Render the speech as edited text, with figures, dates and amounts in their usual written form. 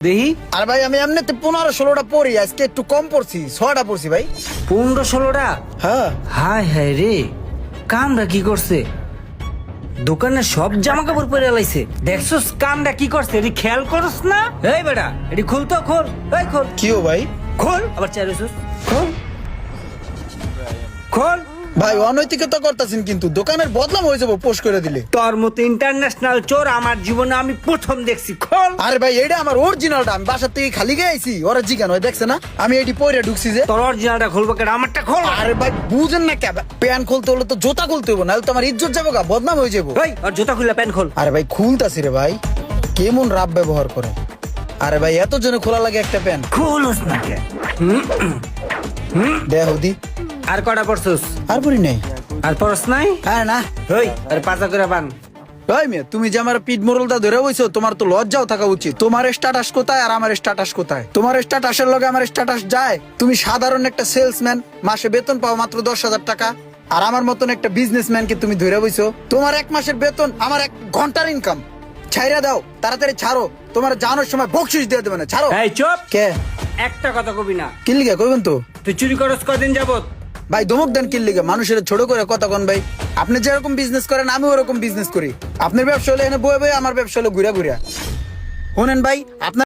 দেখি। আর ভাই আমি এমনিতে 15-16টা পড়ি, আজকে একটু কম পড়ছি, 6টা পড়ছি ভাই। 15-16টা? হ্যাঁ। হায় হায় রে, কামরা কি করছে? দোকানে সব জামা কাপড় পরে লাইছে। দেখছস কামরা কি করছে? এটি খেয়াল করস না? এই বেটা, এটি খুল তো, খোল। এই খোল। কিও ভাই? খোল। আবার চাইছিস? খোল। খোল। ভাই অনৈতিকতা করতেছেন কিন্তু, দোকানের বদনাম হয়ে যাবো পোস্ট করে দিলে। তোর মতো ইন্টারন্যাশনাল চোর আমার জীবনে আমি প্রথম দেখছি। খোল। আরে ভাই এটা আমার অরিজিনালটা, আমি বাসার থেকে খালি গিয়ে আইছি, ওরা জিজ্ঞান হয় দেখছে না আমি এটি পরে ঢুকছি যে। তোর অরিজিনালটা খুলবো কেন? আমারটা খোল। আরে ভাই বুঝেন না কে, প্যান খুলতে হলে তো জুতা খুলতে হবো, নাহলে তো আমার ইজ্জত যাবো গা, বদনাম হয়ে যাবো। ওই আর জুতা খুলে প্যান্ট খোল। আরে ভাই খুলতাছি রে ভাই, কেমন রাব ব্যবহার করে। আরে ভাই এত জনে খোলা লাগে একটা প্যান, খোলস না কে? দেহ দি। আর কটা পড়ছস? আর পড়ি নাই। আর পড়স নাই? হ্যাঁ না। ওই আর পাঁচা করে বান। ভাই মেয়ে তুমি যে আমার পিঠ মোরলটা ধরে বইছো, তোমার তো লজ্জাও থাকা উচিত। তোমার স্ট্যাটাস কোথায় আর আমার স্ট্যাটাস কোথায়? তোমার স্ট্যাটাসের লগে আমার স্ট্যাটাস যায়? তুমি সাধারণ একটা সেলসম্যান, মাসে বেতন পাও মাত্র 10,000 টাকা, আর আমার মতন একটা বিজনেসম্যানকে তুমি ধরে বইছো। তোমার 1 মাসের বেতন আমার 1 ঘন্টার ইনকাম। ছাইরা দাও, তাড়াতাড়ি ছাড়ো, তোমার জানার সময় বকশিস দিয়ে দেবে না, ছাড়ো। এই চুপ, কে? একটা কথা কবি না। কি লিগা কইবেন তো? তুই চুরি করস কদিন যাবত? ভাই ধমক দেন কি লিগা? মানুষের ছোট করে কথা কোন ভাই? আপনি যেরকম বিজনেস করেন আমি ওরকম বিজনেস করি। আপনার ব্যবসা হলে এনে বয়ে বয়ে, আমার ব্যবসা হলো ঘুরা ঘুরা। শোনেন ভাই, আপনার